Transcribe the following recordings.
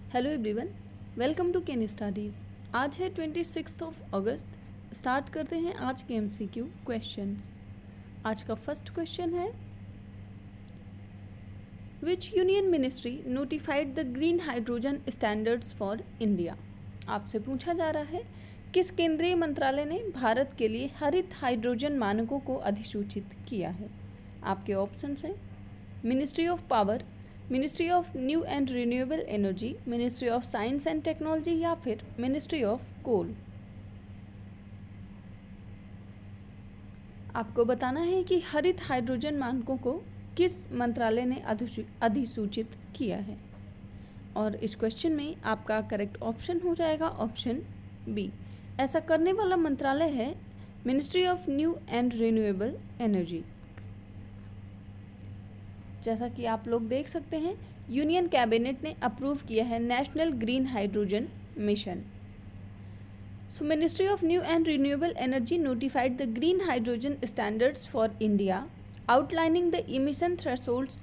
Hello everyone, welcome to Ken studies. आज है 26 अगस्त। Start करते हैं आज के एमसीक्यू क्वेश्चंस। आज का फर्स्ट क्वेश्चन है, विच union ministry notified the green hydrogen standards for India. आपसे पूछा जा रहा है किस केंद्रीय मंत्रालय ने भारत के लिए हरित हाइड्रोजन मानकों को अधिसूचित किया है। आपके ऑप्शंस हैं ministry of power, ministry of new and renewable energy, ministry of science and technology या फिर मिनिस्ट्री ऑफ कोल। आपको बताना है कि हरित हाइड्रोजन मानकों को किस मंत्रालय ने अधिसूचित किया है। और इस क्वेश्चन में आपका करेक्ट ऑप्शन हो जाएगा ऑप्शन बी। ऐसा करने वाला मंत्रालय है ministry of new and renewable energy. जैसा कि आप लोग देख सकते हैं, यूनियन कैबिनेट ने अप्रूव किया है national green hydrogen mission. So ministry of new and renewable energy notified the green hydrogen standards for India, outlining the emission thresholds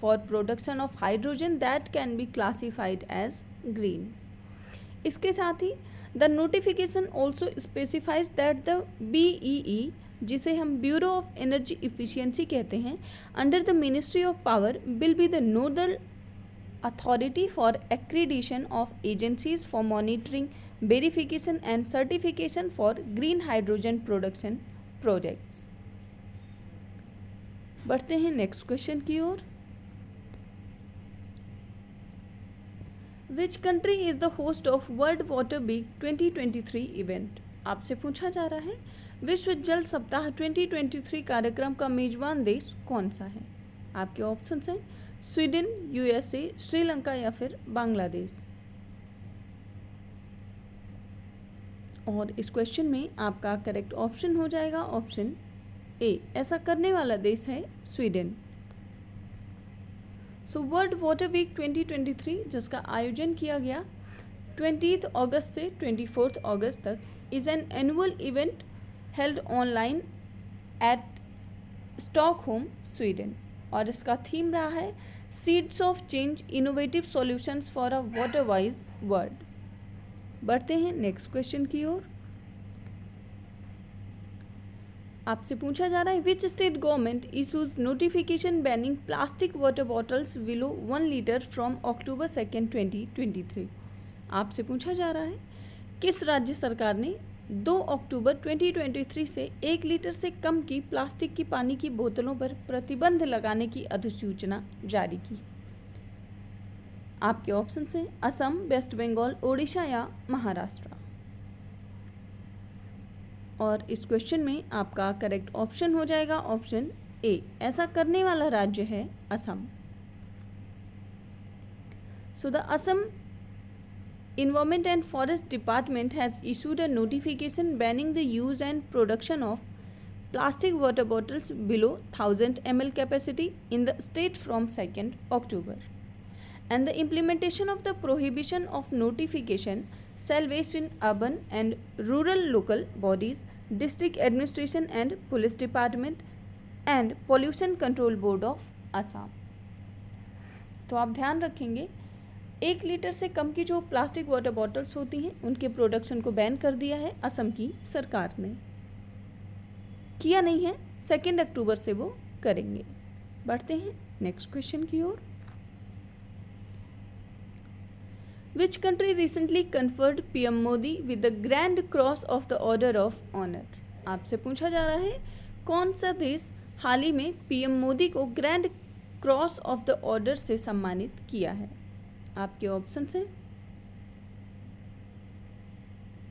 for production of hydrogen that can be classified as green. इसके साथ ही the notification also specifies that the BEE, जिसे हम bureau of energy efficiency कहते हैं, under the ministry of power will be the nodal authority for accreditation of agencies for monitoring, verification and certification for green hydrogen production projects. बढ़ते हैं next question की ओर। Which country is the host of world water week 2023 event. आपसे पूछा जा रहा है विश्व जल सप्ताह 2023 कार्यक्रम का मेजबान देश कौन सा है। आपके ऑप्शंस हैं स्वीडन, USA, श्रीलंका या फिर बांग्लादेश। और इस क्वेश्चन में आपका करेक्ट ऑप्शन हो जाएगा ऑप्शन ए। ऐसा करने वाला देश है Sweden. So world water week 2023, जिसका आयोजन किया गया 20 अगस्त से 24 अगस्त तक, is an annual event held online at Stockholm, Sweden. और इसका थीम रहा है seeds of change, innovative solutions for a water wise world. बढ़ते हैं नेक्स्ट क्वेश्चन की ओर। आपसे पूछा जा रहा है which state government issues notification banning plastic water bottles below 1 litre from October 2, 2023। आपसे पूछा जा रहा है किस राज्य सरकार ने 2 अक्टूबर 2023 से 1 लीटर से कम की प्लास्टिक की पानी की बोतलों पर प्रतिबंध लगाने की अधिसूचना जारी की। आपके ऑप्शन हैं असम, वेस्ट बंगाल, ओडिशा या महाराष्ट्र। और इस क्वेश्चन में आपका करेक्ट ऑप्शन हो जाएगा ऑप्शन ए। ऐसा करने वाला राज्य है Assam. So the Assam Environment and Forest Department has issued a notification banning the use and production of plastic water bottles below 1000 ml capacity in the state from 2nd October. And the implementation of the prohibition of notification shall vest in urban and rural local bodies, district administration and police department and pollution control board of Assam. तो आप ध्यान रखेंगे 1 litre से कम की जो plastic water bottles होती हैं उनके प्रोडक्शन को बैन कर दिया है असम की सरकार ने। किया नहीं है, 2 अक्टूबर से वो करेंगे। बढ़ते हैं नेक्स्ट क्वेश्चन की ओर। Which country recently conferred PM Modi with the grand cross of the order of honour. आपसे पूछा जा रहा है कौन सा देश हाल ही में PM मोदी को grand cross of the order से सम्मानित किया है। आपके ऑप्शंस हैं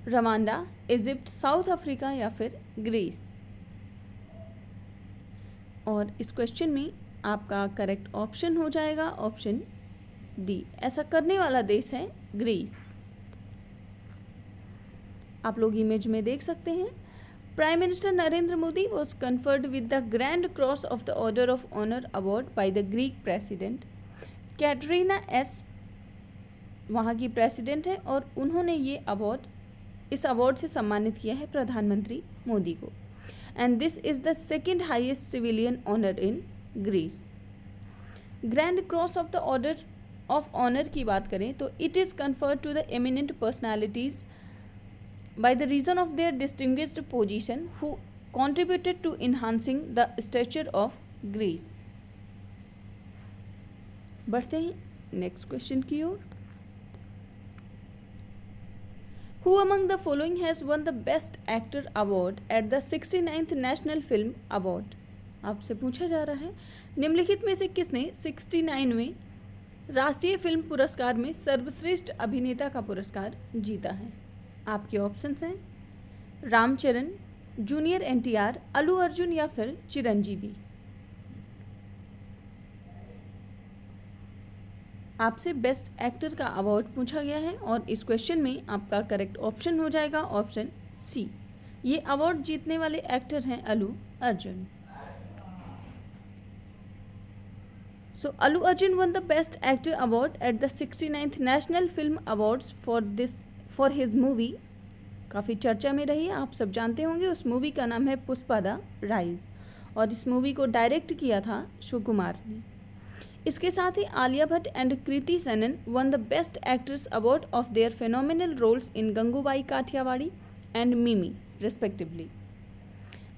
रवांडा, इजिप्ट, साउथ अफ्रीका या फिर ग्रीस। और इस क्वेश्चन में आपका करेक्ट ऑप्शन हो जाएगा ऑप्शन डी। ऐसा करने वाला देश है ग्रीस। आप लोग इमेज में देख सकते हैं prime minister Narendra Modi was conferred with the grand cross of the order of honour award by the Greek president Katerina S वहाँ की प्रेसिडेंट है और उन्होंने इस अवार्ड से सम्मानित किया है प्रधानमंत्री मोदी को। And this is the second highest civilian honour in Greece. Grand cross of the order of honour की बात करें तो it is conferred to the eminent personalities by the reason of their distinguished position who contributed to enhancing the stature of Greece. बढ़ते हैं next question की ओर. Who among the following has won the Best Actor Award at the 69th National Film Award? आपसे पूछा जा रहा है निम्नलिखित में से किसने 69वें राष्ट्रीय फिल्म पुरस्कार में सर्वश्रेष्ठ अभिनेता का पुरस्कार जीता है. आपके ऑप्शंस हैं रामचरण, जूनियर एनटीआर, अल्लू अर्जुन या फिर चिरंजीवी. आपसे बेस्ट एक्टर का अवार्ड पूछा गया है और इस क्वेश्चन में आपका करेक्ट ऑप्शन हो जाएगा ऑप्शन सी. ये अवार्ड जीतने वाले एक्टर हैं Allu Arjun. So Allu Arjun won the Best Actor Award at the 69th National Film Awards for his movie. काफ़ी चर्चा में रही है, आप सब जानते होंगे. उस मूवी का नाम है पुष्पा द राइज और इस मूवी को डायरेक्ट किया था सुकुमार ने. इसके साथ ही Alia Bhatt and Kriti Sanon won the best actress award of their phenomenal roles in Gangubai Kathiawadi and Mimi respectively.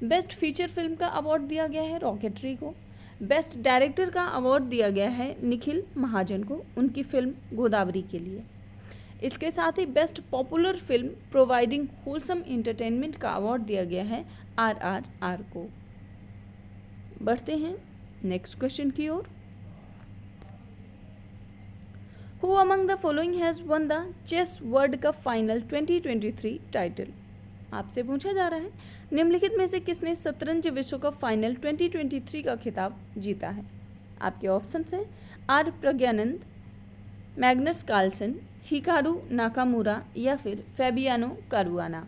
Best feature film का अवार्ड दिया गया है रॉकेटरी को. बेस्ट डायरेक्टर का अवार्ड दिया गया है निखिल महाजन को उनकी फिल्म गोदावरी के लिए. इसके साथ ही best popular film providing wholesome entertainment का अवार्ड दिया गया है RRR को. बढ़ते हैं नेक्स्ट क्वेश्चन की ओर. Who among the following has won the chess world cup final 2023 title. आपसे पूछा जा रहा है निम्नलिखित में से किसने शतरंज विश्व कप फाइनल 2023 का खिताब जीता है. आपके ऑप्शंस हैं R Praggnanandhaa, Magnus Carlsen, Hikaru Nakamura या फिर फैबियानो कारुआना.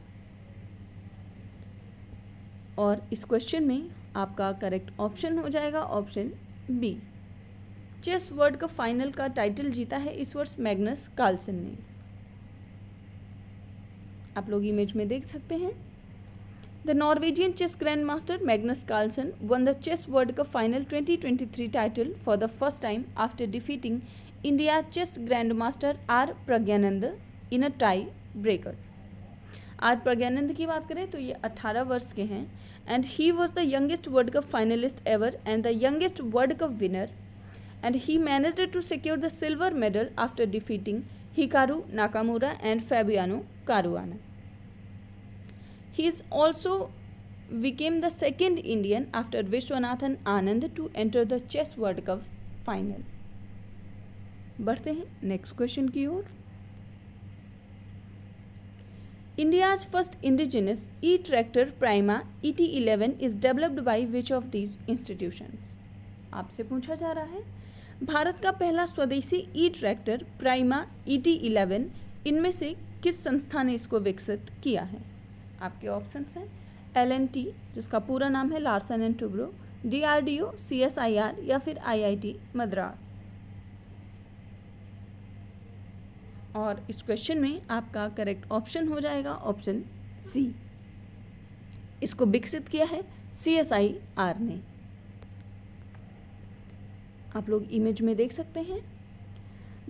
और इस क्वेश्चन में आपका करेक्ट ऑप्शन हो जाएगा option B. Chess world cup final का टाइटल जीता है इस वर्ष मैग्नस कार्लसन ने. आप लोग इमेज में देख सकते हैं. The Norwegian chess grand master Magnus Carlsen won the chess world cup final 2023 title for the first time after defeating India chess grand master R Praggnanandhaa in a tie breaker. R Praggnanandhaa की बात करें तो ये 18 वर्ष के हैं and he was the youngest world cup finalist ever and the youngest world cup winner and he managed to secure the silver medal after defeating Hikaru Nakamura and Fabiano Caruana. He is also became the second Indian after Vishwanathan Anand to enter the Chess World Cup final. बढ़ते हैं next question की ओर. India's first indigenous e-tractor Prima ET11 is developed by which of these institutions? आपसे पूछा जा रहा है भारत का पहला स्वदेशी ई ट्रैक्टर प्राइमा ET11 इनमें से किस संस्था ने इसको विकसित किया है. आपके ऑप्शंस हैं L&T जिसका पूरा नाम है Larsen and Toubro, DRDO, CSIR या फिर IIT मद्रास. और इस क्वेश्चन में आपका करेक्ट ऑप्शन हो जाएगा ऑप्शन सी. इसको विकसित किया है CSIR ने. आप लोग इमेज में देख सकते हैं.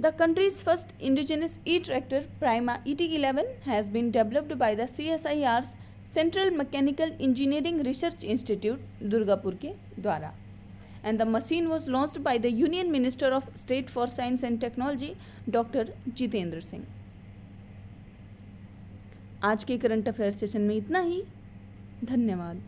The country's first indigenous e tractor Prima ET11 has been developed by the CSIR's central mechanical engineering research institute Durgapur के द्वारा and the machine was launched by the union minister of state for science and technology doctor Jitendra Singh. आज के current affair session में इतना ही. धन्यवाद.